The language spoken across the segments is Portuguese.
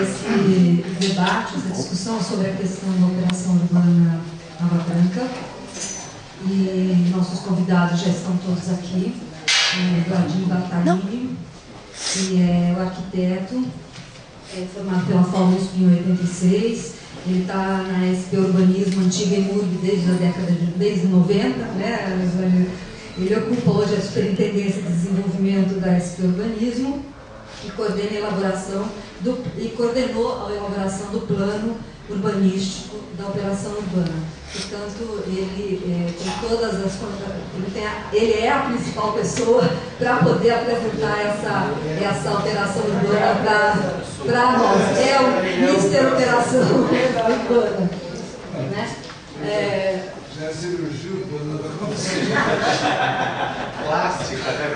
esse debate, essa discussão sobre a questão da operação urbana Água Branca. E nossos convidados já estão todos aqui. O Eduardinho Bartalini, que é o arquiteto, formado pela FAUSP em 86. Ele está na SP Urbanismo, antiga EMURB, desde 90, né? Ele ocupa hoje a Superintendência de Desenvolvimento da SP Urbanismo e coordenou a elaboração do plano urbanístico da operação urbana. Portanto, ele tem todas as ele é a principal pessoa para poder apresentar essa operação urbana para nós. É o Mister Operação Urbana. Né? Já é cirurgia urbana. Plástica, né?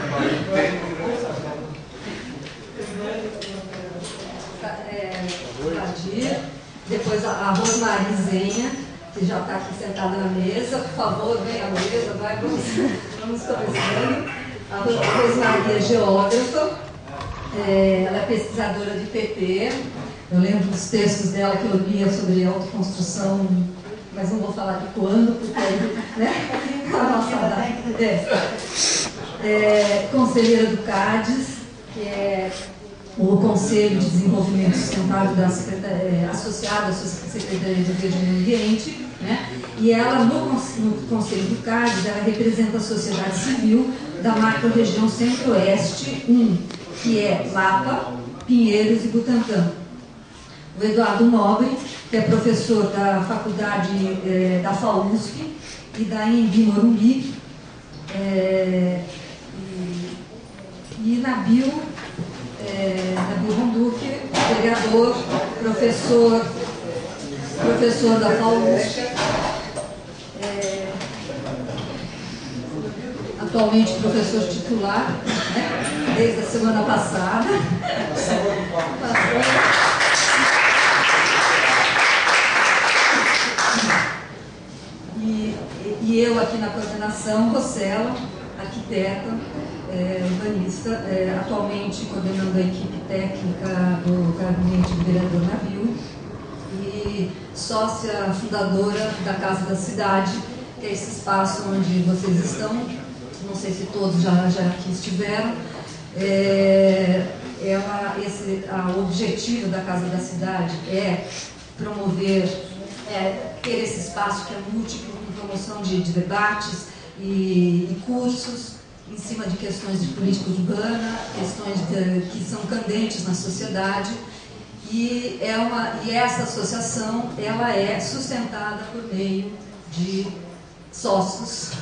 Depois a Rosmarie Zenha, que já está aqui sentada na mesa. Por favor, venha à mesa, vamos começando. A Rosmarie é geógrafa, ela é pesquisadora de PP. Eu lembro dos textos dela que eu lia sobre autoconstrução, mas não vou falar de quando, porque aí, né, a nossa data. Conselheira do CADES, que é o Conselho de Desenvolvimento Sustentável associado à Secretaria de Verde e Meio Ambiente, né? E ela, no Conselho do CADES, ela representa a sociedade civil da macro-região Centro-Oeste 1, que é Lapa, Pinheiros e Butantã. O Eduardo Nobre, que é professor da faculdade da FAUSP e da Anhembi Morumbi, e Nabil Ronduque, vereador, professor da FAUSP, atualmente professor titular, né, desde a semana passada. E eu aqui na coordenação, Rosela, arquiteta, urbanista, atualmente coordenando a equipe técnica do gabinete do vereador Nabil e sócia fundadora da Casa da Cidade, que é esse espaço onde vocês estão. Não sei se todos já aqui estiveram. O objetivo da Casa da Cidade é promover, ter esse espaço que é múltiplo, com promoção de debates e cursos em cima de questões de política urbana, questões que são candentes na sociedade, e essa associação ela é sustentada por meio de sócios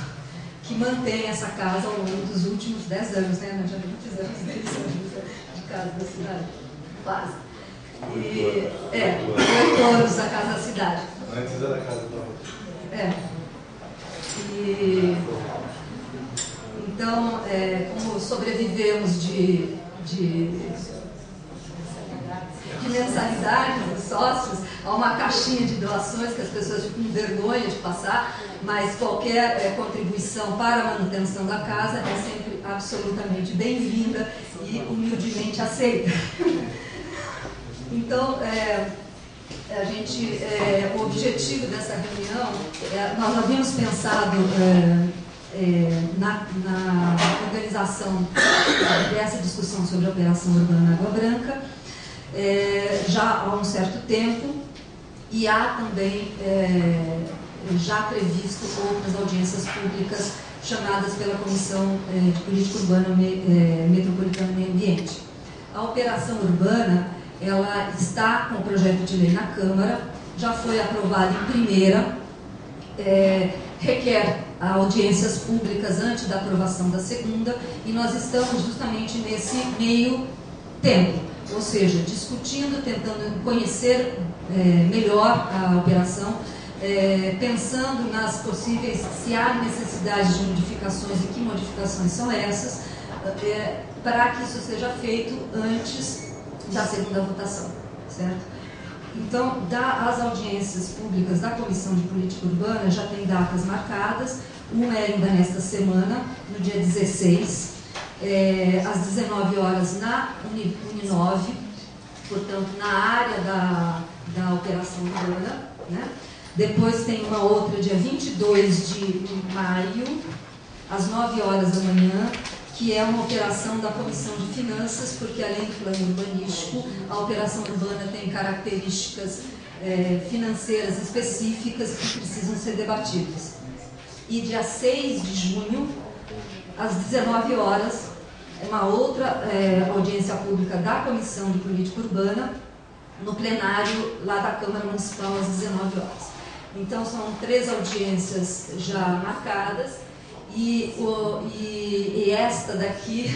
que mantêm essa casa ao longo dos últimos 10 anos, né? Nós já fizemos 10 anos de Casa da Cidade, quase. 8 anos da Casa da Cidade. Antes era a Casa da Rua. Então, como sobrevivemos de mensalidades dos sócios, há uma caixinha de doações que as pessoas ficam com vergonha de passar, mas qualquer contribuição para a manutenção da casa é sempre absolutamente bem-vinda e humildemente aceita. Então, o objetivo dessa reunião, nós havíamos pensado na organização dessa discussão sobre a operação urbana Água Branca já há um certo tempo, e há também já previsto outras audiências públicas chamadas pela Comissão de Política Urbana Metropolitana e Meio Ambiente. A operação urbana, ela está com o projeto de lei na Câmara, já foi aprovada em primeira, requer audiências públicas antes da aprovação da segunda, e nós estamos justamente nesse meio tempo, ou seja, discutindo, tentando conhecer melhor a operação, pensando nas possíveis, se há necessidade de modificações e que modificações são essas, para que isso seja feito antes da segunda votação, certo? Então, as audiências públicas da Comissão de Política Urbana já tem datas marcadas. Uma é ainda nesta semana, no dia 16, às 19 horas na Uninove, portanto, na área da operação urbana, né? Depois tem uma outra, dia 22 de maio, às 9 horas da manhã, que é uma operação da Comissão de Finanças, porque além do plano urbanístico, a operação urbana tem características financeiras específicas que precisam ser debatidas. E dia 6 de junho, às 19 horas, uma outra audiência pública da Comissão de Política Urbana, no plenário lá da Câmara Municipal, às 19 horas. Então, são 3 audiências já marcadas, e esta daqui,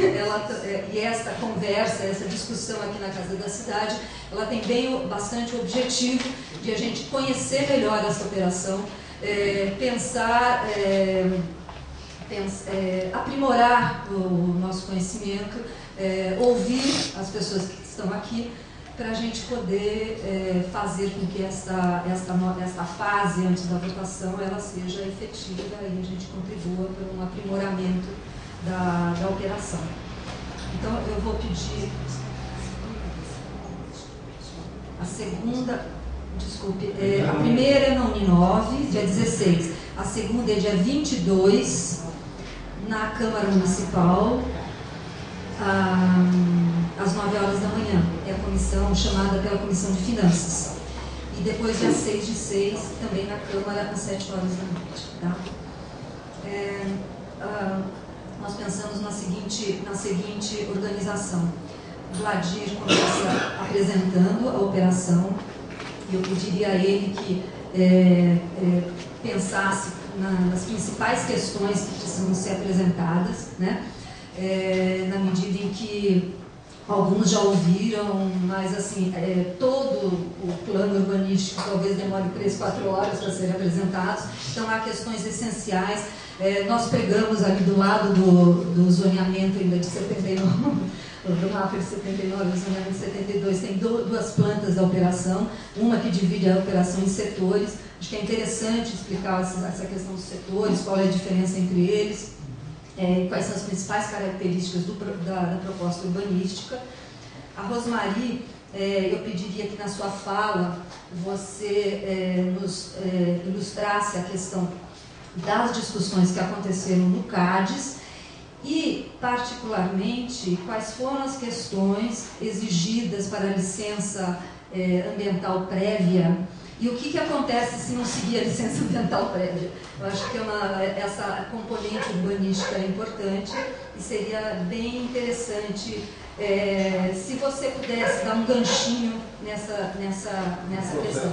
e esta conversa, essa discussão aqui na Casa da Cidade, ela tem bastante o objetivo de a gente conhecer melhor essa operação, pensar, aprimorar o nosso conhecimento, ouvir as pessoas que estão aqui, para a gente poder fazer com que esta fase antes da votação ela seja efetiva e a gente contribua para um aprimoramento da operação. Então, eu vou pedir a segunda, desculpe, a primeira é na Uninove, dia 16, a segunda é dia 22, na Câmara Municipal, às 9 horas da manhã. É a comissão chamada pela Comissão de Finanças. E depois, dia 6 de 6, também na Câmara, às 7 horas da noite. Tá? Nós pensamos na seguinte organização. Vladir começa apresentando a operação, e eu pediria a ele que pensasse nas principais questões que precisam ser apresentadas, né? Na medida em que alguns já ouviram, mas assim, todo o plano urbanístico talvez demore 3, 4 horas para serem apresentados, então há questões essenciais. Nós pegamos ali do lado do zoneamento ainda de 79, do mapa de 79, do zoneamento de 72, tem 2 plantas da operação, uma que divide a operação em setores. Acho que é interessante explicar essa questão dos setores, qual é a diferença entre eles, quais são as principais características da proposta urbanística. A Rosmari, eu pediria que na sua fala você nos ilustrasse a questão das discussões que aconteceram no CADES e, particularmente, quais foram as questões exigidas para a licença ambiental prévia. E o que acontece se não seguir a licença ambiental prévia? Eu acho que essa componente urbanística é importante e seria bem interessante se você pudesse dar um ganchinho nessa questão.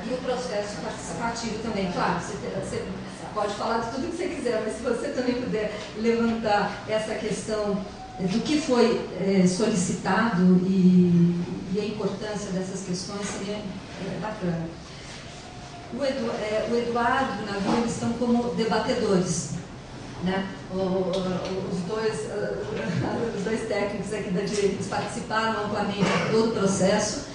E o processo participativo também. Claro, você pode falar de tudo que você quiser, mas se você também puder levantar essa questão do que foi solicitado e a importância dessas questões, seria bacana. O Eduardo e o Navio, eles estão como debatedores, né? Os dois técnicos aqui da direita, eles participaram amplamente de todo o processo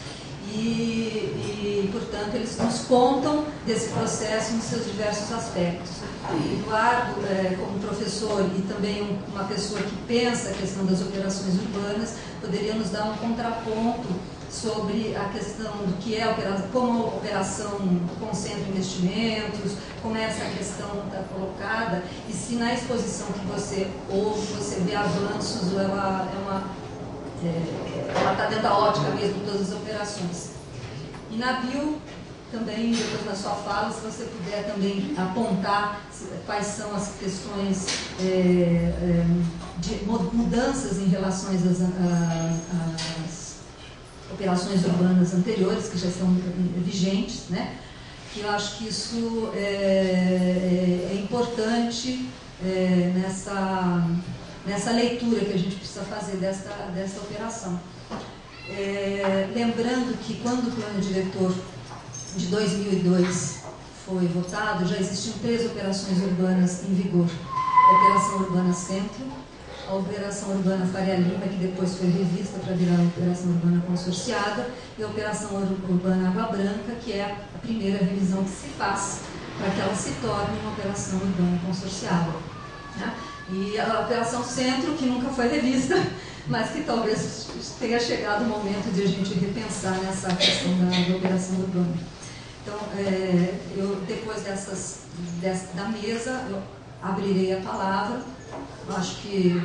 e, portanto, eles nos contam desse processo nos seus diversos aspectos. O Eduardo, como professor e também uma pessoa que pensa a questão das operações urbanas, poderia nos dar um contraponto sobre a questão do que é como a operação concentra investimentos, como essa questão está colocada, e se na exposição que você ouve, você vê avanços, ou ela está dentro da ótica mesmo de todas as operações. E na Bio, também, depois na sua fala, se você puder também apontar quais são as questões de mudanças em relação às operações urbanas anteriores, que já estão vigentes, né? Que eu acho que isso é importante nessa leitura que a gente precisa fazer desta operação. Lembrando que quando o plano diretor de 2002 foi votado, já existiam 3 operações urbanas em vigor. A Operação Urbana Centro, a Operação Urbana Faria Lima, que depois foi revista para virar a Operação Urbana Consorciada, e a Operação Urbana Água Branca, que é a primeira revisão que se faz para que ela se torne uma Operação Urbana Consorciada. Né? E a Operação Centro, que nunca foi revista, mas que talvez tenha chegado o momento de a gente repensar nessa questão da operação urbana. Então, eu, depois da mesa, eu abrirei a palavra. Eu acho que,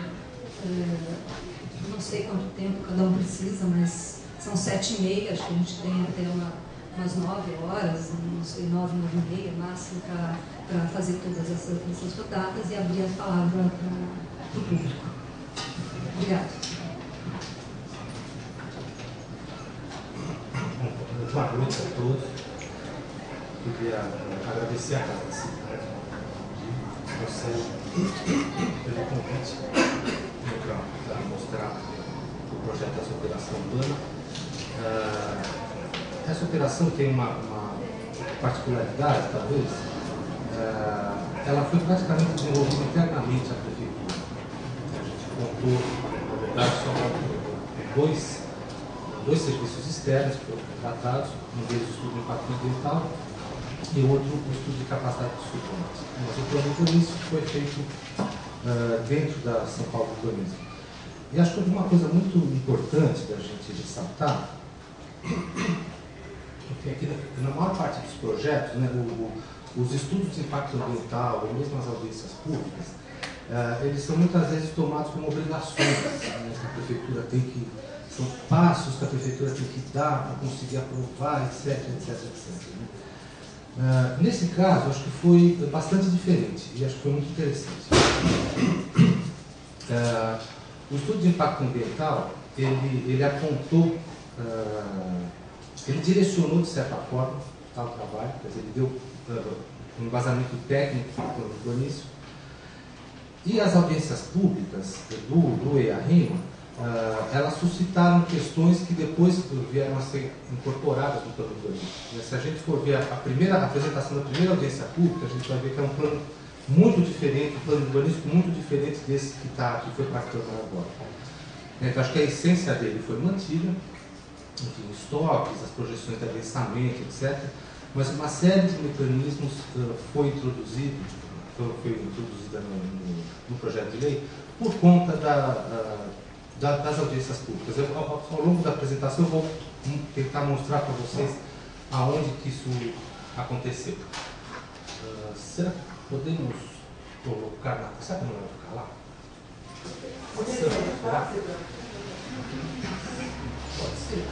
não sei quanto tempo cada um precisa, mas são 7h30, acho que a gente tem até umas 9 horas, não sei, 9, 9h30 máximo, para fazer todas essas rodadas e abrir a palavra para o público. Obrigada. Boa noite a todos. Queria agradecer a Casa da Cidade, ao Sérgio, pelo convite para mostrar o projeto dessa operação urbana. Essa operação tem uma particularidade, talvez. Ela foi praticamente desenvolvida internamente à prefeitura. A gente contou, na verdade, só dois serviços externos que foram contratados, um deles o estudo de impacto ambiental e outro o estudo de capacidade de suporte. Mas o plano urbanístico foi feito dentro da São Paulo Urbanismo. E acho que uma coisa muito importante da gente ressaltar, porque aqui na maior parte dos projetos, né, os estudos de impacto ambiental, ou mesmo as audiências públicas, eles são muitas vezes tomados como obrigações, né, que a prefeitura tem que, são passos que a prefeitura tem que dar para conseguir aprovar, etc, etc, etc. Né? Nesse caso, acho que foi bastante diferente e acho que foi muito interessante. O estudo de impacto ambiental, ele apontou, ele direcionou de certa forma o trabalho, quer dizer, ele deu um embasamento técnico para o urbanístico. E as audiências públicas do EARIMA, elas suscitaram questões que depois vieram a ser incorporadas no plano urbanístico. Se a gente for ver a apresentação da primeira audiência pública, a gente vai ver que é um plano muito diferente, um plano urbanístico muito diferente desse que foi praticado agora. Então, acho que a essência dele foi mantida, enfim, estoques, as projeções de adensamento, etc. Mas uma série de mecanismos foi introduzida no projeto de lei por conta das audiências públicas. Ao longo da apresentação eu vou tentar mostrar para vocês aonde que isso aconteceu. Será que podemos colocar na... Será que não vai ficar lá? Pode ser. Será? Pode ser.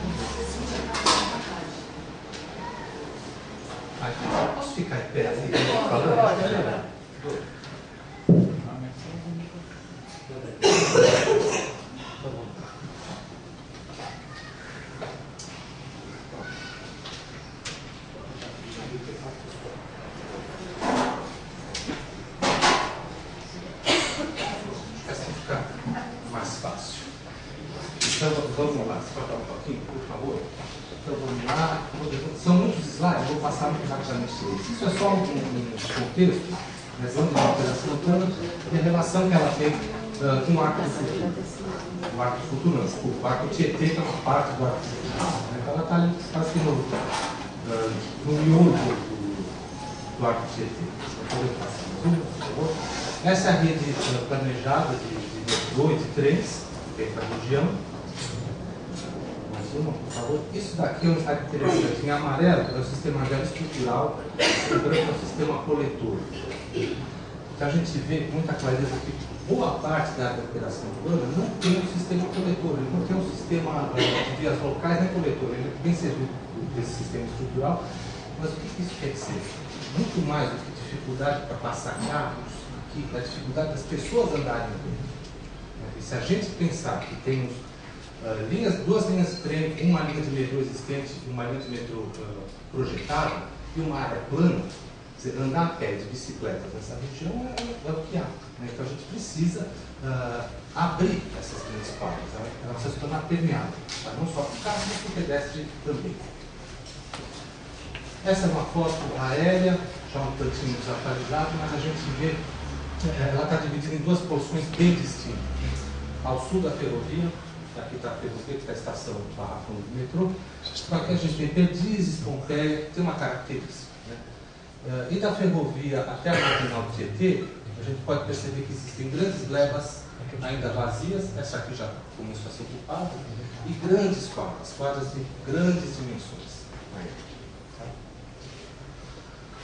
Posso ficar em pé ali? Falando? Assim fica mais fácil. Então vamos lá, se faltar um pouquinho, por favor. Então vamos lá. São muitos slides, vou passar muito rapidamente sobre isso. Isso é só um contexto, né, de uma operação urbana e a relação que ela tem com o arco do futuro. O arco do futuro não, desculpa, o arco Tietê, que é uma parte do arco do futuro. Então ela está ali quase que no miolo do arco Tietê. Por favor. Essa é a rede planejada de metrô e de trens, dentro da região. Por favor. Isso daqui é um slide interessante. Em amarelo é o sistema estrutural, em branco é o sistema coletor. Então a gente vê com muita clareza que boa parte da área da operação urbana não tem um sistema coletor, ele não tem um sistema de vias locais nem coletor, ele é bem servido desse sistema estrutural. Mas o que isso quer dizer? Muito mais do que dificuldade para passar carros, aqui, a dificuldade das pessoas andarem dentro. E se a gente pensar que temos duas linhas de trem, uma linha de metrô existente, uma linha de metrô projetada e uma área plana, andar a pé de bicicleta nessa região é o que há. Né? Então a gente precisa abrir essas grandes palmas, ela precisa se tornar permeável, tá? Não só para o carro, mas para o pedestre também. Essa é uma foto aérea, já um tantinho desatualizado, mas a gente vê, ela está dividida em duas porções bem distintas. Ao sul da ferrovia, aqui está a ferrovia, que está a estação Barracão do metrô, aqui a gente tem Perdizes, Pompeia, tem uma característica. Né? E da ferrovia até a marginal do Tietê, a gente pode perceber que existem grandes glebas ainda vazias, essa aqui já começou a ser ocupada, e grandes quadras de grandes dimensões.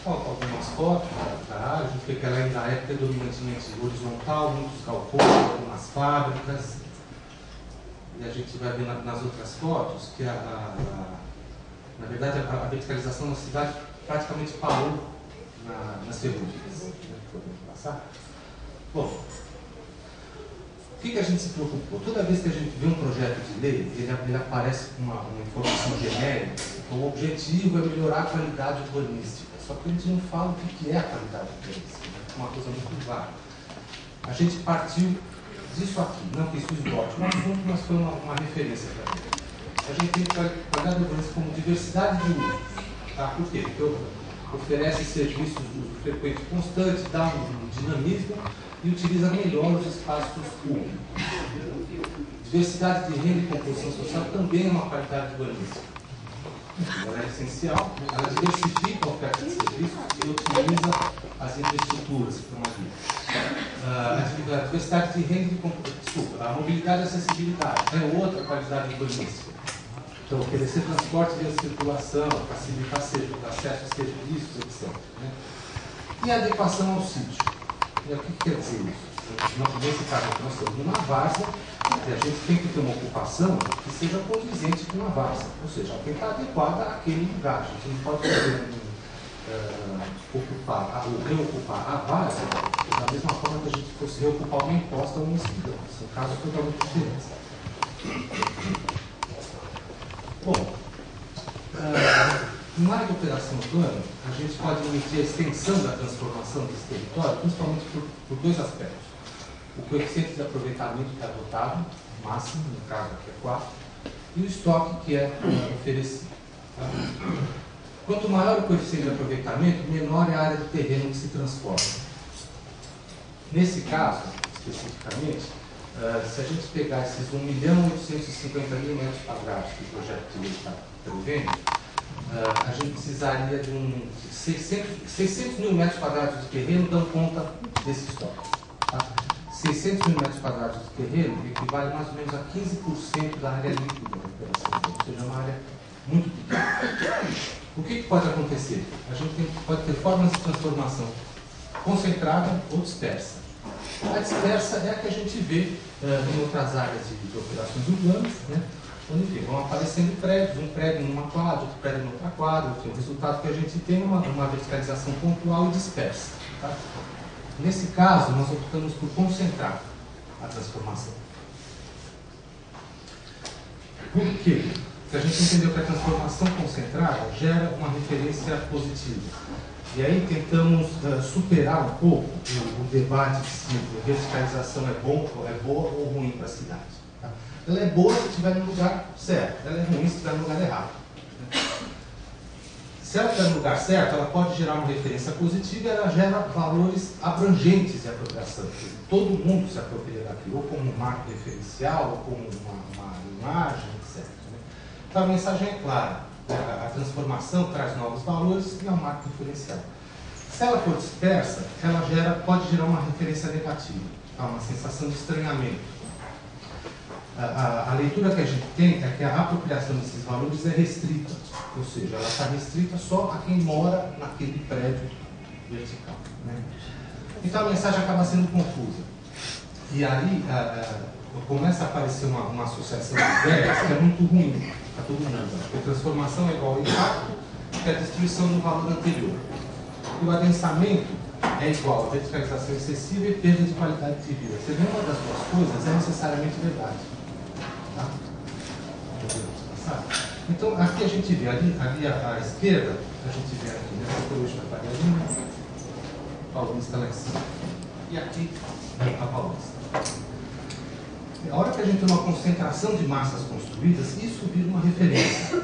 Algumas fotos da área, a gente vê que ela ainda é predominantemente horizontal, muitos galpões, algumas fábricas. E a gente vai ver nas outras fotos que, na verdade, a verticalização na cidade praticamente parou nas ferrovias. Podemos passar? Bom, o que a gente se preocupou? Toda vez que a gente vê um projeto de lei, ele aparece com uma informação genérica, então o objetivo é melhorar a qualidade urbanística. Só que a gente não fala o que é a qualidade urbanística, é uma coisa muito vaga. A gente partiu disso aqui, não que isso esgote um assunto, mas foi uma referência para mim. A gente tem qualidade urbanística como diversidade de uso. Tá? Por quê? Porque oferece serviços de uso frequente e constante, dá um dinamismo e utiliza melhor os espaços públicos. Diversidade de renda e composição social também é uma qualidade urbanística. Ela é essencial, ela diversifica a oferta de serviços e otimiza as infraestruturas que estão ali. A diversidade de renda e a mobilidade e acessibilidade é outra qualidade urbanística. Então, oferecer transporte via circulação, facilitar acesso a serviços, etc. Né? E a adequação ao sítio. E o que quer dizer isso? Nesse caso aqui, nós estamos numa várzea, e a gente tem que ter uma ocupação que seja condizente com uma várzea. Ou seja, ela tem que estar adequada àquele lugar. A gente não pode fazer ocupar ou reocupar a várzea da mesma forma que a gente fosse reocupar uma imposta ou uma esquina. São casos totalmente diferentes. Bom, na área de operação urbana, a gente pode medir a extensão da transformação desse território, principalmente por dois aspectos. O coeficiente de aproveitamento que é adotado, máximo, no caso aqui é 4, e o estoque que é oferecido. Tá? Quanto maior o coeficiente de aproveitamento, menor é a área de terreno que se transforma. Nesse caso, especificamente, se a gente pegar esses 1.850.000 metros quadrados que o projeto de lei está prevendo, a gente precisaria de 600 mil metros quadrados de terreno dão conta desse estoque. Tá? 600 mil metros quadrados de terreno equivale mais ou menos a 15% da área líquida da operação, ou seja, uma área muito pequena. O que pode acontecer? A gente pode ter formas de transformação concentrada ou dispersa. A dispersa é a que a gente vê em outras áreas de operações urbanas, né? Onde vão aparecendo prédios, um prédio numa quadra, outro prédio em outra quadra. O resultado que a gente tem é uma verticalização pontual e dispersa. Tá? Nesse caso, nós optamos por concentrar a transformação. Por quê? Porque a gente entendeu que a transformação concentrada gera uma referência positiva. E aí tentamos superar um pouco o debate de se a verticalização é boa ou ruim para a cidade. Tá? Ela é boa se estiver no lugar certo, ela é ruim se estiver no lugar errado. Se ela estiver no lugar certo, ela pode gerar uma referência positiva e ela gera valores abrangentes de apropriação. Todo mundo se apropria daquilo, ou como um marco referencial, ou como uma imagem, etc. Então a mensagem é clara. A transformação traz novos valores e é um marco diferencial. Se ela for dispersa, ela pode gerar uma referência negativa, tá? Uma sensação de estranhamento. A leitura que a gente tem é que a apropriação desses valores é restrita, ou seja, ela está restrita só a quem mora naquele prédio vertical. Né? Então a mensagem acaba sendo confusa. E aí começa a aparecer uma associação de ideias que é muito ruim para todo mundo. Porque transformação é igual ao impacto, que é a destruição do valor anterior. E o adensamento é igual a verticalização excessiva e perda de qualidade de vida. Se nenhuma das duas coisas é necessariamente verdade. Tá? Então, aqui a gente vê, ali à esquerda, a gente vê aqui, nessa coruja da Faria Lima, Paulista lá em cima. E aqui, a Paulista. A hora que a gente tem uma concentração de massas construídas, isso vira uma referência.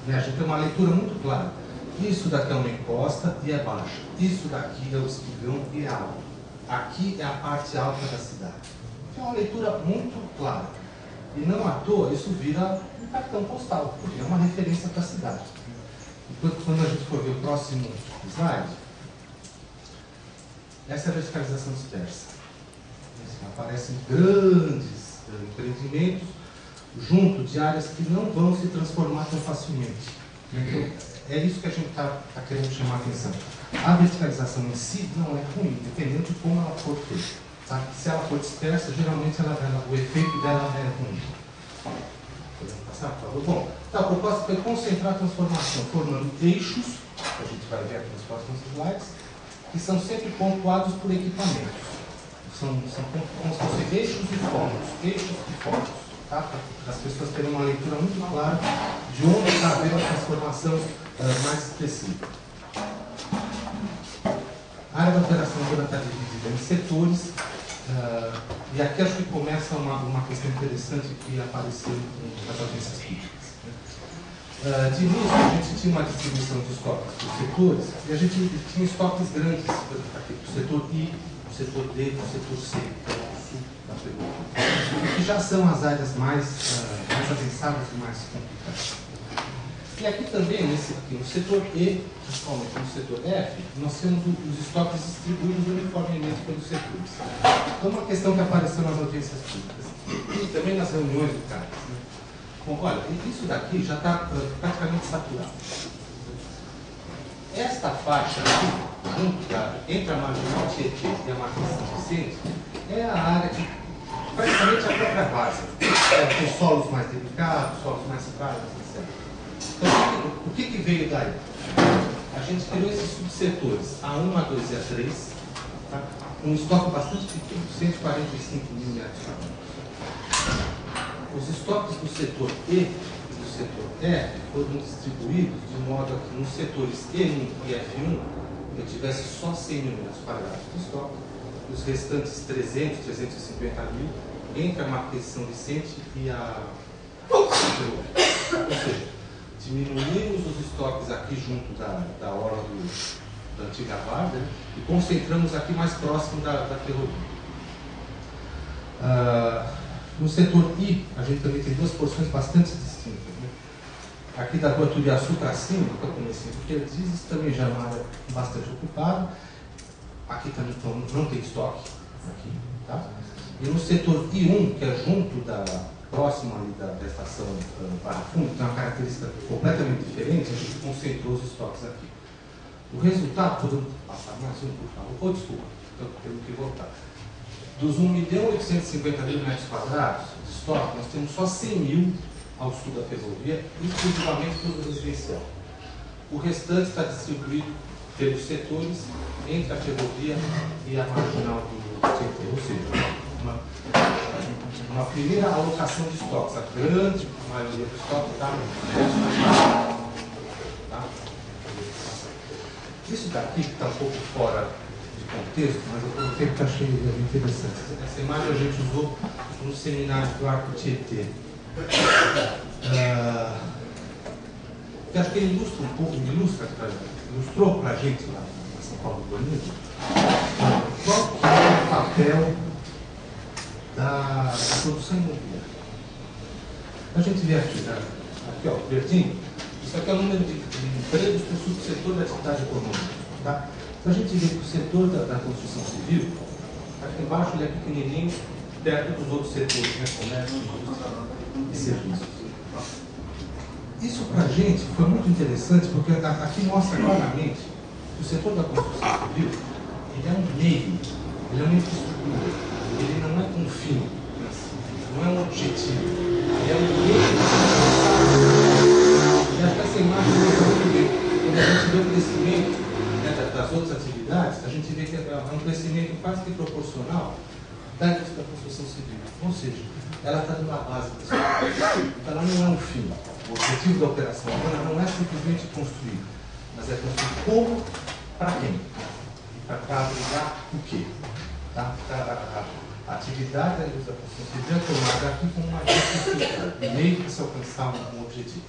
Né? A gente tem uma leitura muito clara. Isso daqui é uma encosta e é baixa. Isso daqui é o espigão e é alto. Aqui é a parte alta da cidade. É uma leitura muito clara. E não à toa, isso vira um cartão postal, porque é uma referência para a cidade. Enquanto quando a gente for ver o próximo slide, essa é a verticalização dispersa. Nesse Aparecem grandes empreendimentos junto de áreas que não vão se transformar tão facilmente. Então, é isso que a gente está querendo chamar a atenção. A verticalização em si não é ruim, dependendo de como ela for feita. Tá? Se ela for dispersa, geralmente o efeito dela é ruim. Podemos passar, por favor? Bom, a proposta foi concentrar a transformação, formando eixos, que a gente vai ver aqui nos próximos slides, que são sempre pontuados por equipamentos. São como se fossem eixos e focos, tá? Para as pessoas terem uma leitura muito clara de onde está havendo a transformação mais expressiva. A área da operação toda está dividida em setores, e aqui acho que começa uma questão interessante que apareceu nas audiências públicas. De início, a gente tinha uma distribuição de estoques por setores, e a gente tinha estoques grandes, aqui, do setor I, do setor D, do setor C, que é o sul da pergunta, que já são as áreas mais avançadas e mais complicadas. E aqui também, no setor E, principalmente no setor F, nós temos os estoques distribuídos uniformemente pelos setores. Então, uma questão que apareceu nas audiências públicas e também nas reuniões do CARES. Né? Bom, olha, isso daqui já está praticamente saturado. Esta faixa aqui, entre a marginal Tietê e a marginal São Vicente, é a área que praticamente a própria base. Tem solos mais delicados, solos mais frágeis, etc. Então, o que veio daí? A gente criou esses subsetores A1, A2 e A3, tá? Um estoque bastante pequeno, 145 mil metros quadrados. Os estoques do setor E e do setor F foram distribuídos de modo que nos setores E1 e F1 eu tivesse só 100 mil metros quadrados de estoque, e os restantes 300, 350 mil entre a Marquês de São Vicente e a... Ou seja, diminuímos os estoques aqui junto da orla da antiga Varda, né, e concentramos aqui mais próximo da ferrovia. No setor I, a gente também tem duas porções bastante distintas. Né? Aqui da rua Turiaçu para cima, que eu comecei porque ele diz, isso também já é uma área bastante ocupada. Aqui também não tem estoque. Aqui, tá? E no setor I1, que é junto próximo ali da estação Barra Funda, tem uma característica completamente diferente, a gente concentrou os estoques aqui. O resultado, podemos passar mais um, por favor? Desculpa, temos que voltar. Dos 1.850.000 metros quadrados de estoque, nós temos só 100 mil ao sul da ferrovia, exclusivamente para o residencial. O restante está distribuído pelos setores entre a ferrovia e a marginal do Tietê, ou seja, uma primeira alocação de estoques. A grande maioria do estoque está no tá? Isso daqui que está um pouco fora de contexto, mas eu coloquei porque achei interessante. Essa imagem a gente usou no seminário do Arco Tietê. Que acho que ele ilustra um pouco, ilustrou para a gente lá na São Paulo Urbanismo qual que é o papel da produção imobiliária. A gente vê aqui, ó, verdinho, isso aqui é o número de empregos para o subsetor da atividade econômica. Tá? Então a gente vê que o setor da construção civil, aqui embaixo ele é pequenininho, perto dos outros setores, né, comércio, indústria e serviços. Isso para a gente foi muito interessante, porque aqui mostra claramente que o setor da construção civil ele é um meio, ele é uma infraestrutura. Ele não é um fim, não é um objetivo, ele é um meio. E acho que essa imagem quando a gente vê o crescimento, né, das outras atividades, a gente vê que é um crescimento quase que proporcional da indústria da construção civil. Ou seja, ela está dando a base da sociedade. Então ela não é um fim. O objetivo da operação urbana não é simplesmente construir, mas é construir como, para quem? Para abrigar o quê? Tá? A atividade da indústria da construção civil é tomada aqui como uma infraestrutura, meio para se alcançar um objetivo.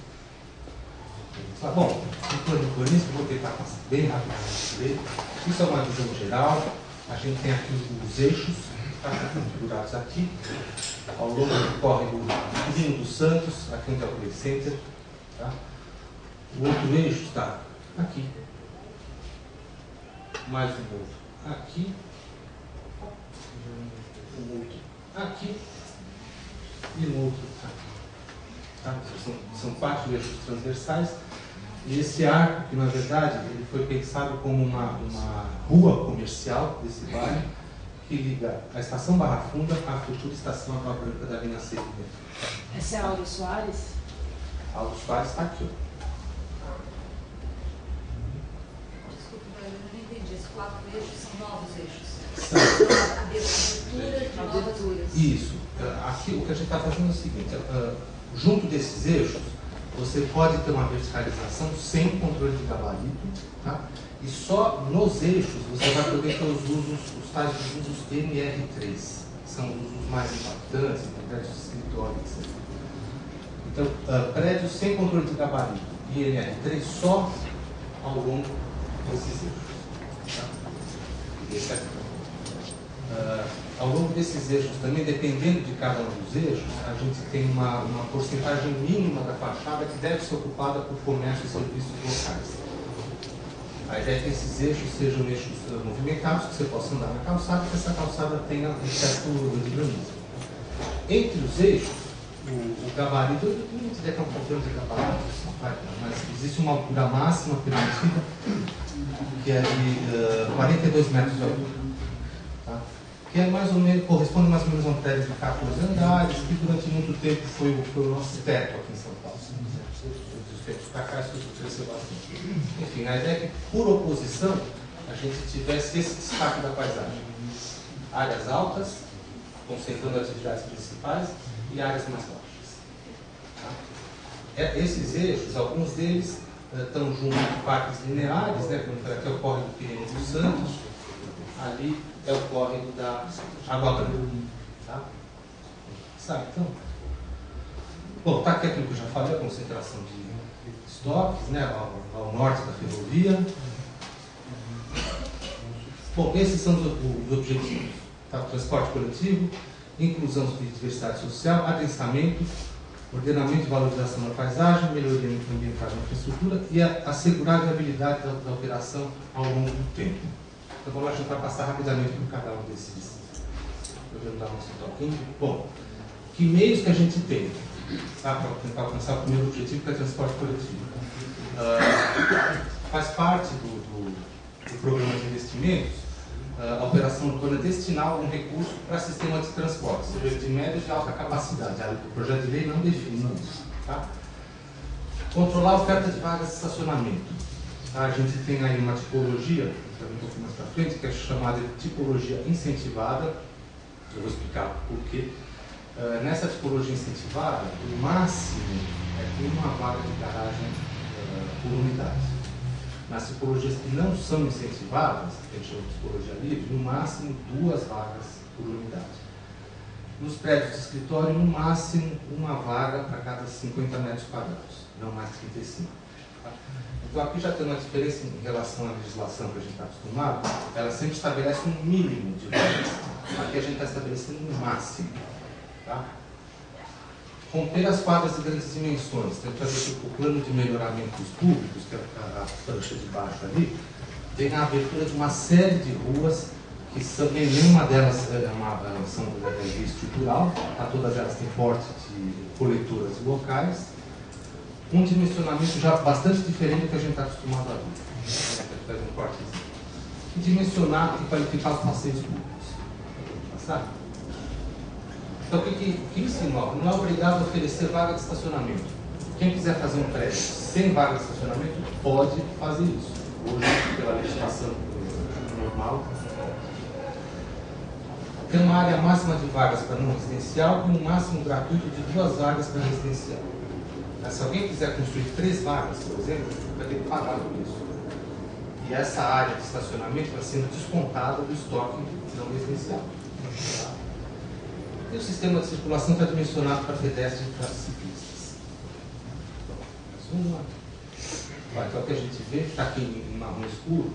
Bom, no plano urbanístico, vou tentar passar bem rapidamente. Isso é uma visão geral. A gente tem aqui os eixos, tá, configurados aqui, ao longo do córrego Divino dos Santos, aqui onde é o Play Center. Tá? O outro eixo está aqui. Mais um outro aqui. um outro aqui e um outro aqui. Tá? São 4 eixos transversais. E esse arco, que na verdade ele foi pensado como uma rua comercial desse bairro, que liga a estação Barra Funda à futura estação Água Branca da linha C. Essa é a Aldo Soares? A Aldo Soares está aqui. Desculpa, eu não entendi. Esses 4 eixos são novos eixos? São Abertura de novas ruas. Isso. Aqui o que a gente está fazendo é o seguinte, junto desses eixos, você pode ter uma verticalização sem controle de gabarito, tá? E só nos eixos você vai poder ter os tais usos NR3, são os usos mais impactantes, prédios de escritório, etc. Então, prédios sem controle de gabarito e NR3 só ao longo desses eixos. Tá? Esse aqui. Ao longo desses eixos também, dependendo de cada um dos eixos, a gente tem uma porcentagem mínima da fachada que deve ser ocupada por comércio e serviços locais. A ideia é que esses eixos sejam eixos movimentados, que você possa andar na calçada, que essa calçada tenha um certo dinamismo. Entre os eixos, o gabarito, eu não diria que é um controle de gabarito, mas existe uma altura máxima permitida, que é de 42 metros de altura. Tá? Que é mais ou menos, corresponde mais ou menos a um prédio de 14 andares, que durante muito tempo foi o nosso teto aqui em São Paulo. Os tempos para cá, isso cresceu bastante. Enfim, a ideia é que, por oposição, a gente tivesse esse destaque da paisagem. Áreas altas, concentrando as atividades principais, e áreas mais baixas. Tá? Esses eixos, alguns deles estão junto com parques lineares, né, como aqui é o córrego do Pirene dos Santos, ali é o córrego da Água Branca. Tá? Sabe, então? Bom, está aqui aquilo que eu já falei, a concentração de estoques, né, ao norte da ferrovia. Bom, esses são os objetivos. Tá? Transporte coletivo, inclusão e diversidade social, adensamento, ordenamento e valorização da paisagem, melhoria ambiental da infraestrutura e assegurar a viabilidade da operação ao longo do tempo. Então vamos lá tentar passar rapidamente por cada um desses. Eu vou dar um toquinho. Bom, que meios que a gente tem, tá, para tentar alcançar o primeiro objetivo, que é o transporte coletivo? Faz parte do programa de investimentos a operação urbana destinar algum recurso para sistema de transporte, seja de média e de alta capacidade. O projeto de lei não define isso. Tá? Controlar a oferta de vagas de estacionamento. Tá? A gente tem aí uma tipologia, um pouco mais para frente, que é chamada de tipologia incentivada. Eu vou explicar por quê. Nessa tipologia incentivada, o máximo é uma vaga de garagem por unidade. Nas tipologias que não são incentivadas, que a gente chama de tipologia livre, no máximo 2 vagas por unidade. Nos prédios de escritório, no máximo 1 vaga para cada 50 metros quadrados, não mais de 35. Tá? Então aqui já tem uma diferença em relação à legislação que a gente está acostumado, ela sempre estabelece um mínimo de vagas. Aqui a gente está estabelecendo um máximo. Tá? Romper as quadras de grandes dimensões, tem que fazer o plano de melhoramento dos públicos, que é a prancha de baixo ali, tem a abertura de uma série de ruas, que nenhuma delas são de estrutural, tá? Todas elas têm porte de coletoras locais, um dimensionamento já bastante diferente do que a gente está acostumado a ver. Fazer um cortezinho. E dimensionar e qualificar os passeios públicos. Sabe? Então, o que isso inova? Não é obrigado a oferecer vaga de estacionamento. Quem quiser fazer um prédio sem vaga de estacionamento, pode fazer isso. Hoje, pela legislação normal, tem uma área máxima de vagas para não residencial e um máximo gratuito de 2 vagas para residencial. Mas, se alguém quiser construir 3 vagas, por exemplo, vai ter que pagar por isso. E essa área de estacionamento vai sendo descontada do estoque não residencial. E o sistema de circulação está dimensionado para pedestres e para ciclistas. Então o que a gente vê, está aqui em marrom escuro,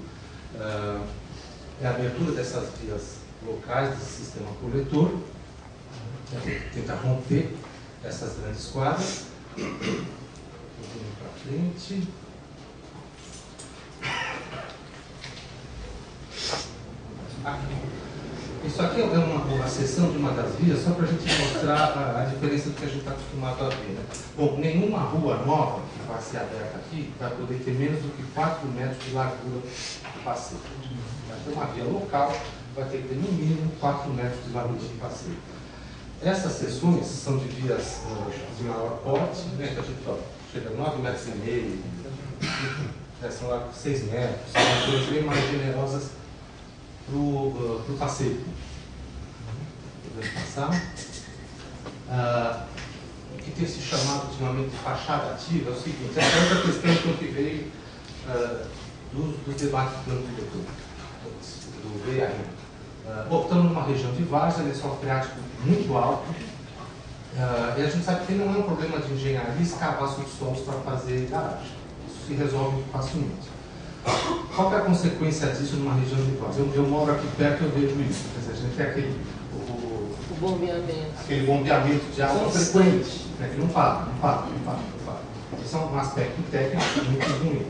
é a abertura dessas vias locais desse sistema coletor, tentar romper essas grandes quadras. Um pouquinho para frente. Aqui. Isso aqui é uma seção de uma das vias, só para a gente mostrar a diferença do que a gente está acostumado a ver. Né? Bom, nenhuma rua nova que vai ser aberta aqui vai poder ter menos do que 4 metros de largura de passeio. Vai ter uma via local, vai ter que ter no mínimo 4 metros de largura de passeio. Essas seções são de vias de maior porte, né? Que a gente chega a 9,5 metros, são lá 6 metros, são coisas bem mais generosas para o passeio. Podemos passar. O que tem se chamado ultimamente de fachada ativa é o seguinte: essa é outra questão que veio dos debates do plano diretor, do VAR. Bom, estamos numa região de várzea, lençol freático muito alto, e a gente sabe que não é um problema de engenharia escavar subsolos para fazer garagem. Isso se resolve facilmente. Qual que é a consequência disso numa região de várzea? Eu moro aqui perto e eu vejo isso. Quer dizer, a gente tem aquele bombeamento de água frequente, né, que não para. Isso é um aspecto técnico muito ruim.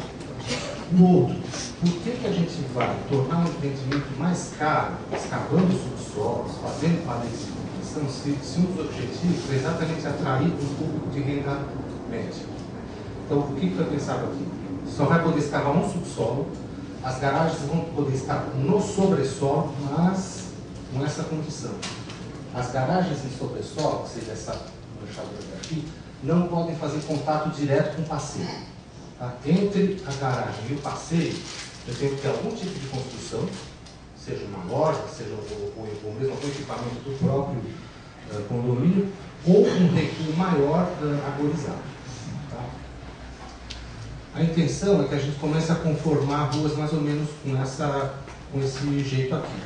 O outro, por que a gente vai tornar um empreendimento mais caro, escavando subsolos, fazendo paredes de contenção, se um dos objetivos é exatamente atrair um público de renda média? Então, o que eu pensava aqui? Só vai poder escavar um subsolo, as garagens vão poder estar no sobressolo, mas com essa condição. As garagens em sobressolo, que seja essa manchadora aqui, não podem fazer contato direto com o passeio. Tá? Entre a garagem e o passeio, eu tenho que ter algum tipo de construção, seja uma loja, seja o mesmo equipamento do próprio condomínio, ou um recuo maior arborizado. Tá? A intenção é que a gente comece a conformar ruas mais ou menos com esse jeito aqui.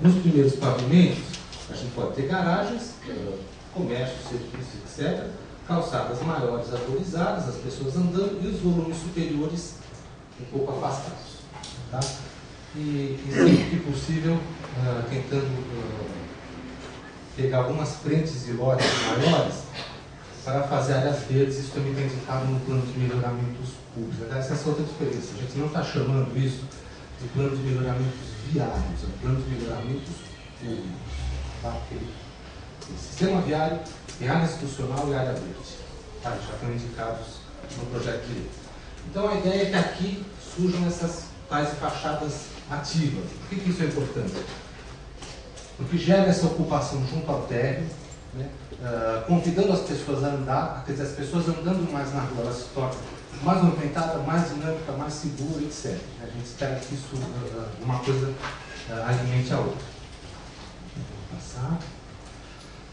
Nos primeiros pavimentos, a gente pode ter garagens, comércio, serviços, etc., calçadas maiores arborizadas, as pessoas andando, e os volumes superiores um pouco afastados. Tá? E sempre que possível, tentando pegar algumas frentes de lotes maiores para fazer áreas verdes. Isso também está indicado no plano de melhoramentos públicos. Essa é outra diferença. A gente não está chamando isso de plano de melhoramentos viários, é plano de melhoramentos públicos. Tá? Sistema viário, e área institucional e área verde. Tá? Já estão indicados no projeto de lei. Então a ideia é que aqui surjam essas tais fachadas ativas. Por que isso é importante? Porque gera essa ocupação junto ao térreo, né? Convidando as pessoas a andar, quer dizer, as pessoas andando mais na rua, elas se tornam mais movimentada, mais dinâmica, mais segura, etc. A gente espera que isso, uma coisa, alimente a outra. Vou passar.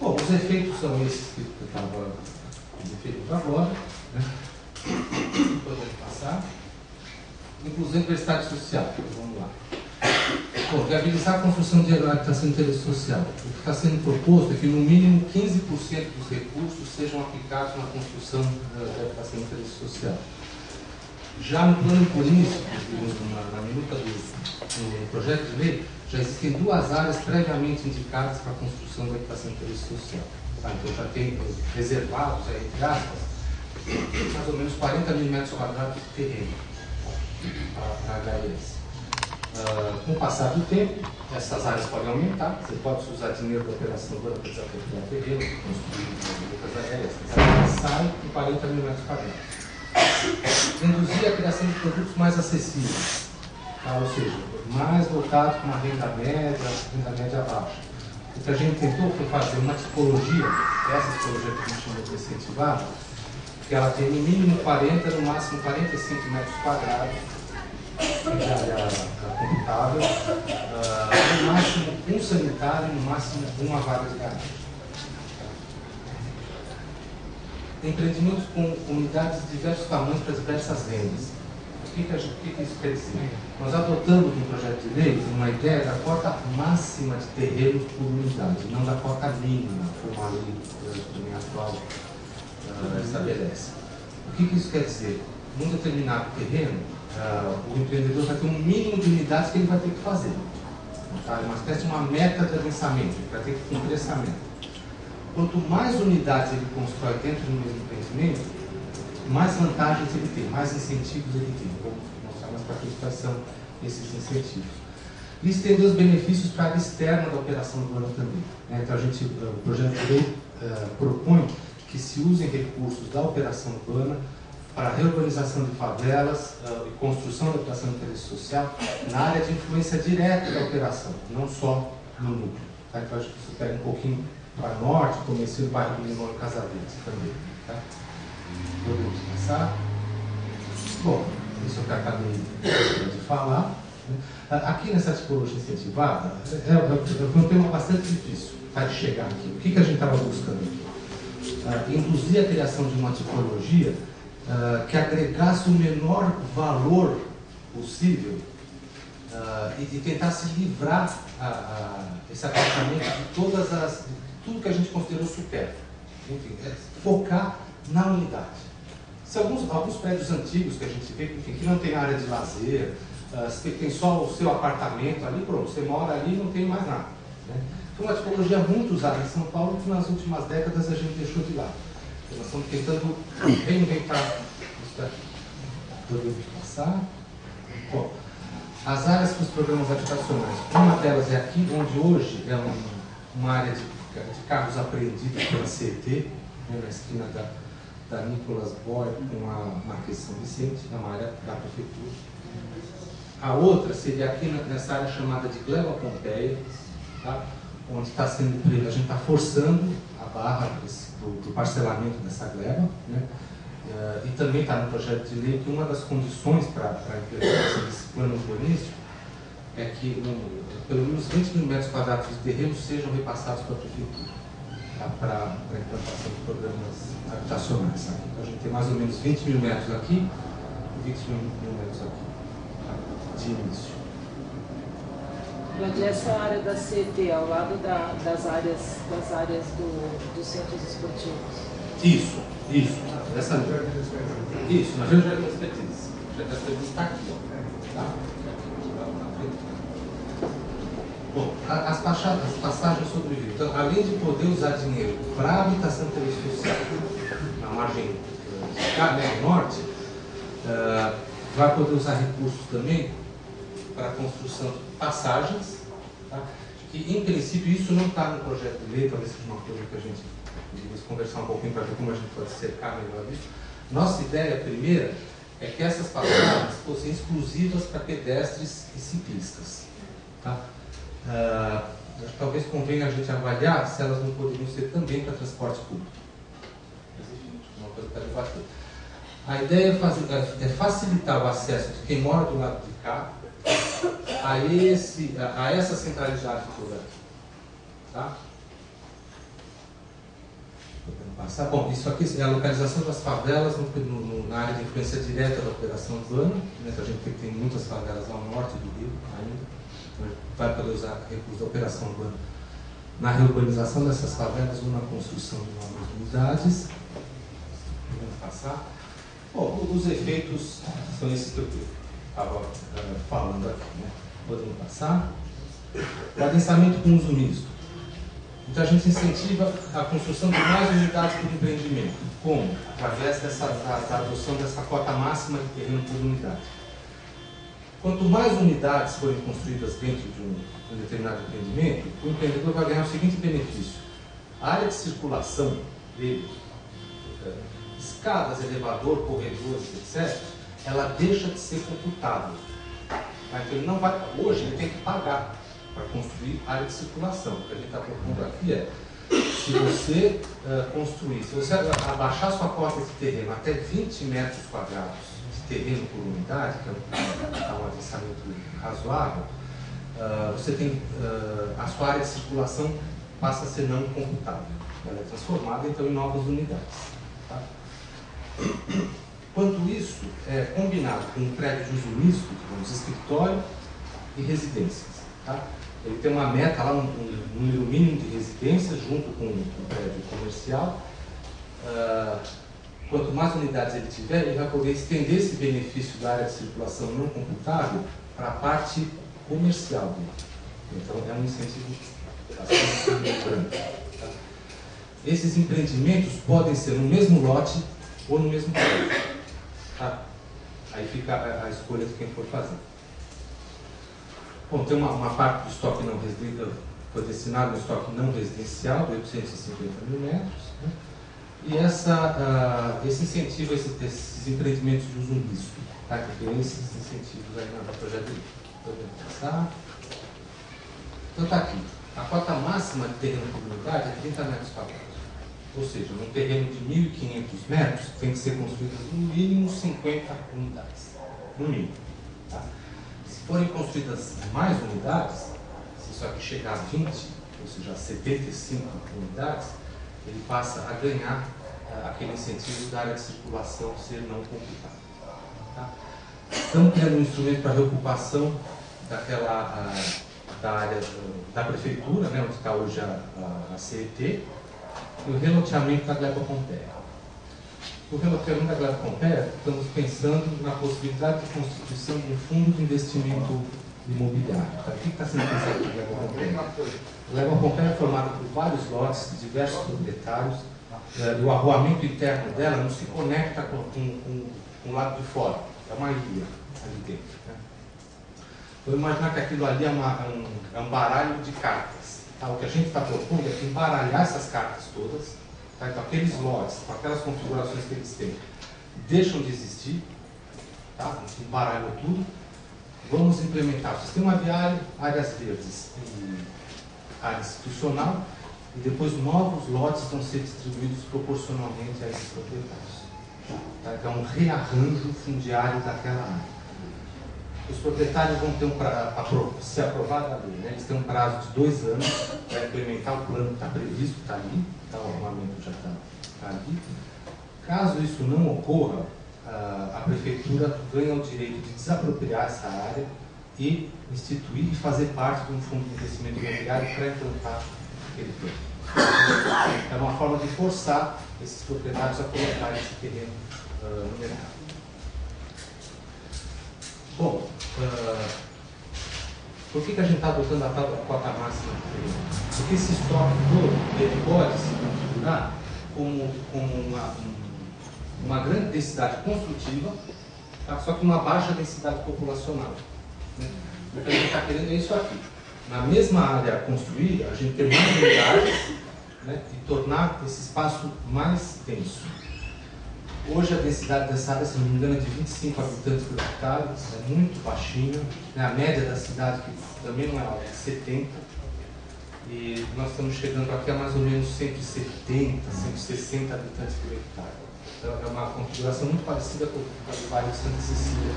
Bom, os efeitos são esses que eu estava referindo agora. Né? Podemos passar. Inclusão e diversidade social. Vamos lá. Bom, viabilizar a construção de habitação de interesse social. O que está sendo proposto é que no mínimo 15% dos recursos sejam aplicados na construção de habitação de interesse social. Já no plano urbanístico, na minuta do projeto de lei, já existem 2 áreas previamente indicadas para a construção de habitação de interesse social. Tá? Então já tem reservados, entre aspas, mais ou menos 40 mil metros quadrados de terreno para a HRS. Com o passar do tempo, essas áreas podem aumentar. Você pode usar dinheiro da operadora para desapropriar terreno, construir outras HRS. Essa área sai com 40 mil metros quadrados. Induzir a criação de produtos mais acessíveis. Tá? Ou seja, mais voltado para uma renda média baixa. O que a gente tentou foi fazer uma tipologia, essa tipologia que a gente chamou de incentivada, que ela tem no mínimo 40, no máximo 45 metros quadrados de área computável, no máximo um sanitário, no máximo uma vaga de garagem. Empreendimentos com unidades de diversos tamanhos para diversas rendas. O que isso quer dizer? Nós adotamos no projeto de lei uma ideia da cota máxima de terrenos por unidade, não da cota mínima, como a lei também atual estabelece. O que isso quer dizer? Num determinado terreno, o empreendedor vai ter um mínimo de unidades que ele vai ter que fazer. Tá? É uma espécie de uma meta de avançamento, ele vai ter que cumprir essa meta. Quanto mais unidades ele constrói dentro do mesmo empreendimento, mais vantagens ele tem, mais incentivos ele tem. Vou mostrar mais para frente quais são esses incentivos. E estender os benefícios para a área externa da operação urbana também. Né? Então, o projeto de lei propõe que se usem recursos da operação urbana para a reurbanização de favelas e construção da operação de interesse social na área de influência direta da operação, não só no núcleo. Tá? Então, acho que isso pega um pouquinho para norte, comecei o bairro do Limão e Casavetes também. Tá? Podemos passar. Bom, isso que eu acabei de falar. Aqui nessa tipologia incentivada, foi um tema bastante difícil de chegar aqui. O que a gente estava buscando aqui? Induzir a criação de uma tipologia que agregasse o menor valor possível e tentar se livrar esse apartamento de tudo que a gente considerou supérfluo. Enfim, focar na unidade. Se alguns prédios antigos que a gente vê, enfim, que não tem área de lazer, você tem só o seu apartamento ali, pronto, você mora ali e não tem mais nada. Né? Foi uma tipologia muito usada em São Paulo que nas últimas décadas a gente deixou de lado. Então, nós estamos tentando reinventar isso daqui. Podemos passar. Bom, as áreas para os programas habitacionais. Uma delas é aqui, onde hoje é uma área de carros apreendidos pela CET, né, na esquina da Nicolas Boy com a Marquês São Vicente, é uma área da prefeitura. A outra seria aqui nessa área chamada de Gleba Pompeia, tá? Onde está sendo, a gente está forçando a barra do parcelamento dessa gleba, né? E também está no projeto de lei que uma das condições para a implementação desse plano urbanístico é que pelo menos 20 mil metros quadrados de terreno sejam repassados para a prefeitura, tá? Para a implantação de programas habitacionais. Aqui. Então a gente tem mais ou menos 20 mil metros aqui e 20 mil metros aqui, tá? De início. Onde essa área da CET, ao lado das áreas dos centros esportivos. Isso. Essa isso, na frente das expertises. A expertise está aqui, ó. Tá? Bom, as passagens sobre o rio. Então, além de poder usar dinheiro para habitação de interesse social na margem norte, vai poder usar recursos também para a construção de passagens, tá? Que em princípio isso não está no projeto de lei, talvez seja uma coisa que a gente deveria conversar um pouquinho para ver como a gente pode cercar melhor isso. Nossa ideia primeira é que essas passagens fossem exclusivas para pedestres e ciclistas. Tá? Acho que talvez convenha a gente avaliar se elas não poderiam ser também para transporte público. Mas enfim, uma coisa para debater. A ideia é facilitar o acesso de quem mora do lado de cá a essa centralidade toda. Tá? Passar. Bom, isso aqui é a localização das favelas na área de influência direta da operação urbana. Né? A gente tem muitas favelas ao norte do Rio ainda. Então, vai poder usar recursos da operação urbana na reurbanização dessas favelas ou na construção de novas unidades. Vamos passar. Bom, os efeitos são esses que eu estava falando aqui. Né? Podemos passar. O adensamento com uso misto. Então a gente incentiva a construção de mais unidades por empreendimento. Como? Através da adoção dessa cota máxima de terreno por unidade. Quanto mais unidades forem construídas dentro de um determinado empreendimento, o empreendedor vai ganhar o seguinte benefício. A área de circulação dele, escadas, elevador, corredores, etc., ela deixa de ser computável. Então ele não vai, hoje ele tem que pagar para construir área de circulação. O que a gente está propondo aqui é, se você construir, se você abaixar sua cota de terreno até 20 metros quadrados de terreno por unidade, que é um adensamento razoável, você tem, a sua área de circulação passa a ser não computável. Ela é transformada então em novas unidades. Tá? Quanto isso é combinado com um prédio de uso misto, digamos, escritório e residências. Tá? Ele tem uma meta lá, um número mínimo de residências junto com um prédio comercial. Quanto mais unidades ele tiver, ele vai poder estender esse benefício da área de circulação não computável para a parte comercial dele. Então é um incentivo bastante grande. Tá? Esses empreendimentos podem ser no mesmo lote ou no mesmo prédio. Tá? Aí fica a escolha de quem for fazer. Bom, tem uma parte do estoque não residencial, foi destinado ao estoque não residencial, de 850 mil metros, né? E esse incentivo, esses empreendimentos de uso misto, tá? Que tem esses incentivos aí no projeto de lei. Podemos passar. Então está aqui. A cota máxima de terreno de comunidade é 30 metros quadrados. Ou seja, num terreno de 1.500 metros, tem que ser construídas no mínimo 50 unidades. No mínimo. Tá? Se forem construídas mais unidades, se isso aqui chegar a 20, ou seja, a 75 unidades, ele passa a ganhar aquele incentivo da área de circulação ser não complicada. Tá? Estamos criando um instrumento para reocupação daquela da área da prefeitura, né, onde está hoje a CET, e o reloteamento da Gleba Pompeia. O reloteamento da Gleba Pompeia, estamos pensando na possibilidade de constituição de um fundo de investimento imobiliário. Tá? O que está sendo pensado com a Gleba Pompeia? A Gleba Pompeia é formada por vários lotes de diversos proprietários, e o arruamento interno dela não se conecta com o lado de fora, é uma ilha ali dentro. Né? Vou imaginar que aquilo ali é um baralho de cartas. Tá? O que a gente está propondo é embaralhar essas cartas todas. Tá? Então, aqueles lotes, com aquelas configurações que eles têm, deixam de existir. Tá? A gente embaralhou tudo. Vamos implementar o sistema viário, áreas verdes e área institucional. E depois novos lotes vão ser distribuídos proporcionalmente a esses proprietários. Tá? Então, um rearranjo fundiário daquela área. Os proprietários vão ter um prazo, se aprovado a lei, né? Eles têm um prazo de 2 anos para implementar o plano que está previsto, está ali, tá, o armamento já está ali. Caso isso não ocorra, a prefeitura ganha o direito de desapropriar essa área e instituir e fazer parte de um fundo de investimento imobiliário para implantar aquele plano. É uma forma de forçar esses proprietários a colocar esse terreno no mercado. Bom, por que a gente está adotando a tal da cota máxima de terreno? Porque esse estoque todo ele pode se configurar como uma grande densidade construtiva, tá? Só que uma baixa densidade populacional. Né? O que a gente está querendo é isso aqui. Na mesma área a construir, a gente ter mais unidades, né? E tornar esse espaço mais denso. Hoje a densidade dessa área, se não me engano, é de 25 habitantes por hectare, é muito baixinha. Né? A média da cidade, que também não é alta, é 70. E nós estamos chegando aqui a mais ou menos 170, 160 habitantes por hectare. Então é uma configuração muito parecida com a do bairro de Santa Cecília.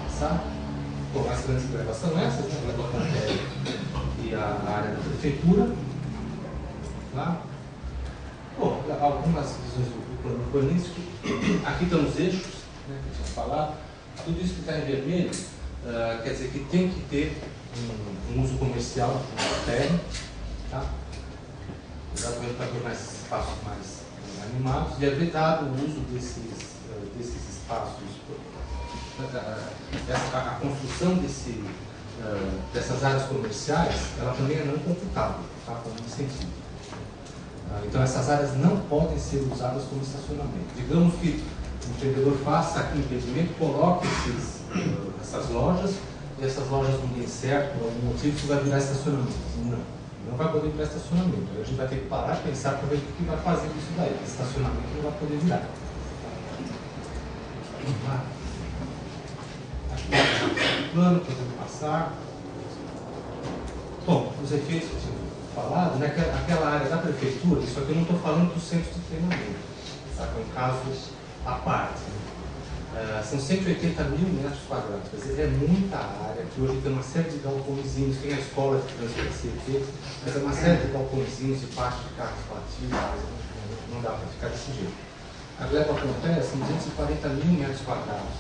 Passar. Bom, as grandes glebas são essas, né? A Gleba Pompeia e a área da prefeitura. Lá. Bom, algumas visões do plano urbanístico. Aqui estão os eixos, né, que eu tinha falado. Tudo isso que está em vermelho quer dizer que tem que ter um uso comercial no terreno, tá? Exatamente para tornar esses espaços mais animados e é vedado o uso desses espaços. A construção dessas áreas comerciais, ela também é não computável, tá? Como incentivo. Então essas áreas não podem ser usadas como estacionamento. Digamos que o empreendedor faça aqui um empreendimento, coloque essas lojas, e essas lojas não deem certo, por algum motivo, isso vai virar estacionamento. Não vai poder virar estacionamento. A gente vai ter que parar e pensar para ver o que vai fazer com isso daí. Estacionamento não vai poder virar. Aqui o plano, podemos passar. Bom, os efeitos que eu tinha falado, né, aquela área da prefeitura, isso aqui eu não estou falando do centro de treinamento, tá? É um caso à parte. São 180 mil metros quadrados, quer dizer, é muita área, que hoje tem uma série de galpõezinhos, tem a escola de trânsito da CET, mas é uma série de galpõezinhos e parte de carros plativos, não dá para ficar desse jeito. A Gleba Pompeia são 240 mil metros quadrados.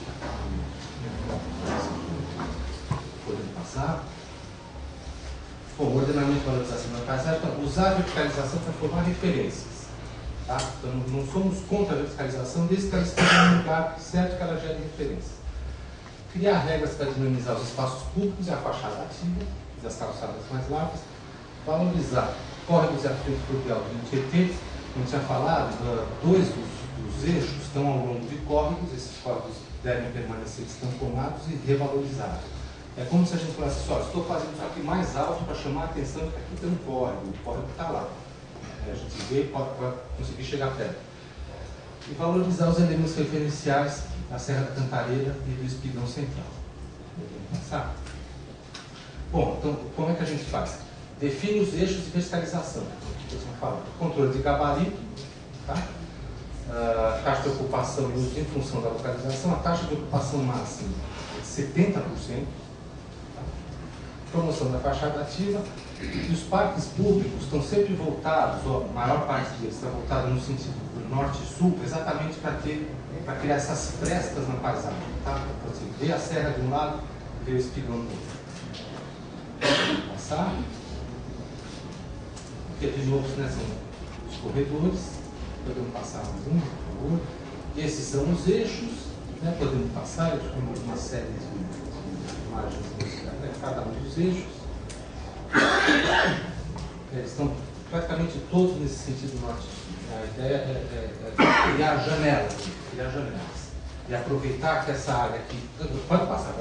Podemos passar. Bom, o ordenamento de valorização da paisagem, então, usar a verticalização para formar referências. Tá? Então, não somos contra a verticalização, desde que ela esteja no lugar certo que ela gere referência. Criar regras para dinamizar os espaços públicos e a fachada ativa, das calçadas mais largas. Valorizar córregos e afluentes fluvial do Tietê. Como tinha falado, 2 dos eixos estão ao longo de córregos, esses córregos devem permanecer destamponados e revalorizados. É como se a gente falasse assim, estou fazendo isso aqui mais alto para chamar a atenção que aqui tem um córrego, o córrego está lá. A gente vê e pode conseguir chegar perto. E valorizar os elementos referenciais da Serra da Cantareira e do Espigão Central. Passar? Bom, então, como é que a gente faz? Define os eixos de verticalização. Controle de gabarito, tá? Taxa de ocupação e uso em função da localização. A taxa de ocupação máxima é de 70%. Tá? Promoção da fachada ativa. E os parques públicos estão sempre voltados, ou a maior parte deles está voltada no sentido do norte e sul, exatamente para criar essas frestas na paisagem. Tá? Para você ver a serra de um lado e ver o Espigão do outro. Passar. Aqui de novo, né, são os corredores. Podemos passar mais um, por favor. E esses são os eixos. Né, podemos passar, eu tenho uma série de imagens, né, cada um dos eixos. Eles estão praticamente todos nesse sentido norte-sul. A ideia é criar janelas e aproveitar que essa área aqui. Pode passar.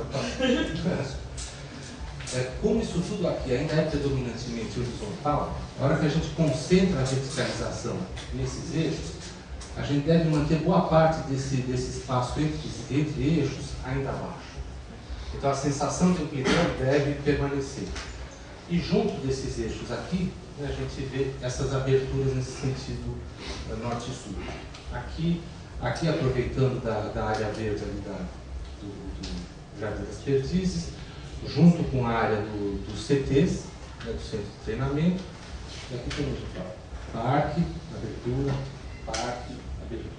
Como isso tudo aqui ainda é predominantemente horizontal, na hora que a gente concentra a verticalização nesses eixos, a gente deve manter boa parte desse espaço entre eixos ainda abaixo. Então a sensação de amplitude deve permanecer. E junto desses eixos aqui, né, a gente vê essas aberturas nesse sentido norte e sul. Aqui aproveitando da área verde ali do Jardim das Perdizes, junto com a área dos CTs, né, do Centro de Treinamento. E aqui temos o parque, abertura, parque, abertura.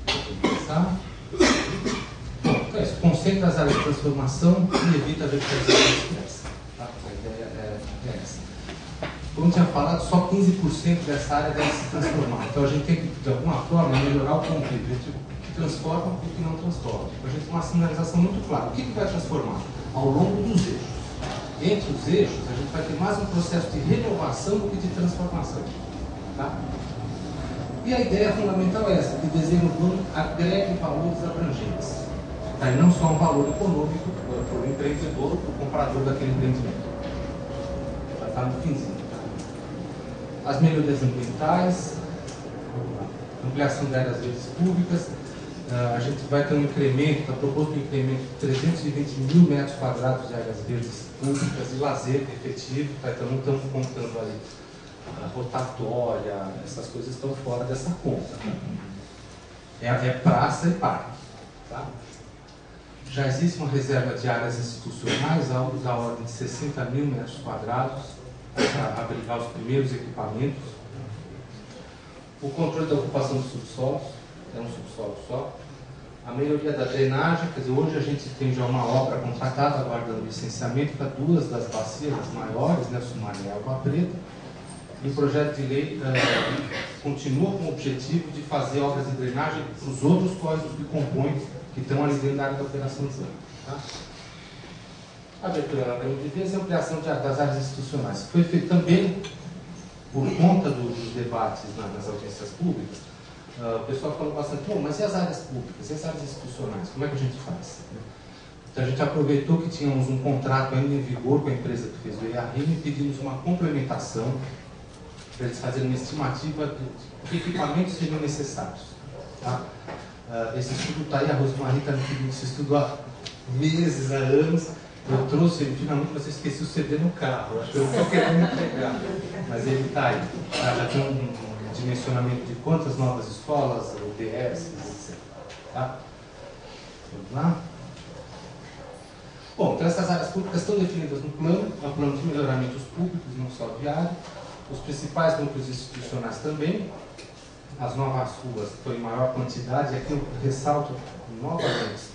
Vamos começar. Bom, então é isso. Concentra as áreas de transformação e evita a verticalização expressa. Tá? A ideia é essa. Como eu tinha falado, só 15% dessa área deve se transformar. Então a gente tem que, de alguma forma, melhorar o conceito entre o que transforma e o que não transforma. Então a gente tem uma sinalização muito clara. O que vai transformar? Ao longo dos eixos. Entre os eixos, a gente vai ter mais um processo de renovação do que de transformação. Tá? E a ideia fundamental é essa, que o desenho urbano agregue valores abrangentes. Tá? E não só um valor econômico para o empreendedor, para o comprador daquele empreendimento. Já está no finzinho. Tá? As melhorias ambientais, ampliação de áreas verdes públicas. A gente vai ter um incremento, está proposto um incremento de 320 mil metros quadrados de áreas verdes públicas e lazer efetivo, tá? Então não estamos contando ali a rotatória, essas coisas estão fora dessa conta. É praça e parque. Tá? Já existe uma reserva de áreas institucionais, algo da ordem de 60 mil metros quadrados, para abrigar os primeiros equipamentos. O controle da ocupação dos subsolos, é um subsolo só. A melhoria da drenagem, quer dizer, hoje a gente tem já uma obra contratada aguardando licenciamento para duas das bacias maiores, né, Sumaré e Água Preta. E o projeto de lei continua com o objetivo de fazer obras de drenagem para os outros córregos que compõem, que estão ali dentro da área da operação de zona. Tá? A abertura da lei de vez e ampliação das áreas institucionais. Foi feito também, por conta dos debates nas audiências públicas. O pessoal falou bastante, mas e as áreas públicas, e as áreas institucionais, como é que a gente faz? Então a gente aproveitou que tínhamos um contrato ainda em vigor com a empresa que fez o EARIM e pedimos uma complementação para eles fazerem uma estimativa de que equipamentos seriam necessários. Tá? Esse estudo está aí, a Rosmarie está me pedindo esse estudo há meses, há anos. Eu trouxe ele finalmente, mas eu esqueci o CD no carro, acho que eu estou querendo entregar, mas ele está aí. Já tem um dimensionamento de quantas novas escolas, UDS, etc. Tá? Vamos lá? Bom, então essas áreas públicas estão definidas no plano, é um plano de melhoramentos públicos, não só viário. Os principais núcleos institucionais também. As novas ruas estão em maior quantidade, e aqui eu ressalto novamente.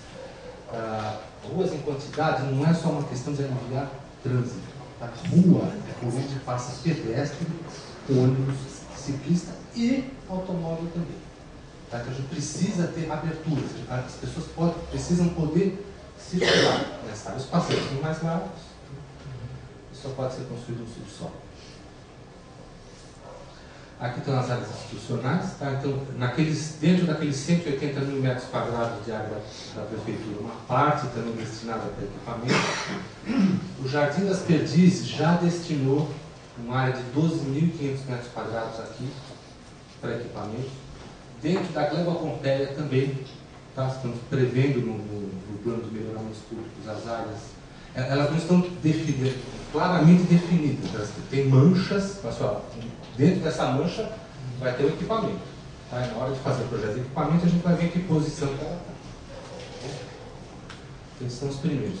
Ruas em quantidade não é só uma questão de aliviar trânsito. Tá? Rua é por onde passa pedestre, ônibus, ciclista e automóvel também. Tá? Então a gente precisa ter abertura, as pessoas precisam poder circular nessa área. Os passeios são mais largos, só pode ser construído no subsolo. Aqui estão as áreas institucionais, tá? Então, dentro daqueles 180 mil metros quadrados de área da prefeitura, uma parte também destinada para equipamento. O Jardim das Perdizes já destinou uma área de 12.500 metros quadrados aqui para equipamento. Dentro da Gleba Pompeia também, tá? Estamos prevendo no plano de melhoramentos públicos as áreas. Elas não estão claramente definidas, elas têm manchas, pessoal. Dentro dessa mancha vai ter o equipamento. Tá? Na hora de fazer o projeto de equipamento, a gente vai ver em que posição que ela está. Esses são os primeiros.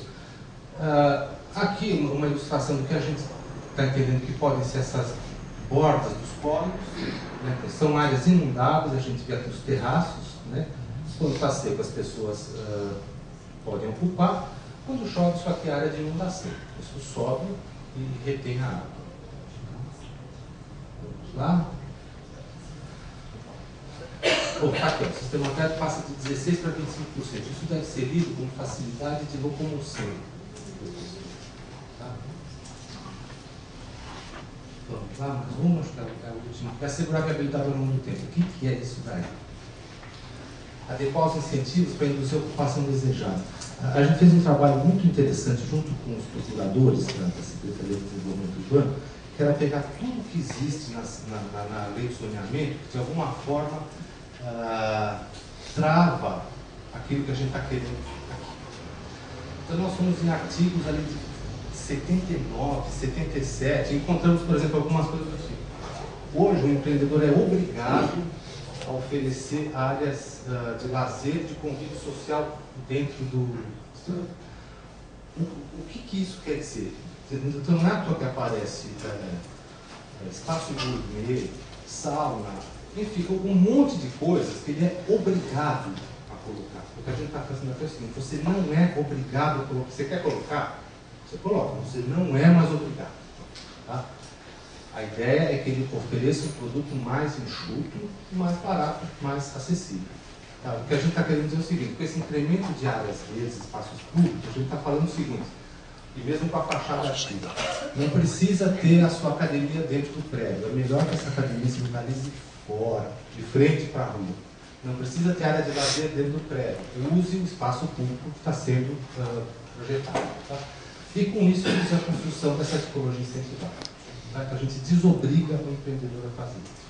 Aqui uma ilustração do que a gente está entendendo que podem ser essas bordas dos córregos, né? São áreas inundáveis, a gente vê aqui os terraços, né? Quando está seco as pessoas podem ocupar, quando chove isso aqui é área de inundação, isso sobe e retém a água. Vamos lá. Aqui, o sistema térmico passa de 16% para 25%. Isso deve ser lido como facilidade de locomoção. Tá? Vamos lá, mais uma, acho que é o último. Vai assegurar a viabilidade ao longo do tempo. O que é isso daí? Adequar os incentivos para induzir a ocupação desejada. A gente fez um trabalho muito interessante junto com os procuradores da Secretaria de Desenvolvimento Urbano, que era pegar tudo que existe na lei de zoneamento, que de alguma forma trava aquilo que a gente está querendo aqui. Então nós fomos em artigos ali de 79, 77, encontramos, por exemplo, algumas coisas assim. Hoje o empreendedor é obrigado a oferecer áreas de lazer, de convívio social dentro do... O que isso quer dizer? Então não é à toa que aparece espaço gourmet, sauna, enfim, um monte de coisas que ele é obrigado a colocar. O que a gente está fazendo aqui é o seguinte: você não é obrigado a colocar. Você quer colocar? Você coloca, você não é mais obrigado. Tá? A ideia é que ele ofereça um produto mais enxuto, mais barato, mais acessível. Tá? O que a gente está querendo dizer é o seguinte: com esse incremento de áreas verdes, espaços públicos, a gente está falando o seguinte, e mesmo com a fachada ativa, não precisa ter a sua academia dentro do prédio. É melhor que essa academia se localize fora, de frente para a rua. Não precisa ter área de lazer dentro do prédio. Use o espaço público que está sendo projetado. Tá? E com isso, use a construção dessa tipologia incentivada. Tá? Então a gente desobriga o empreendedor a fazer isso.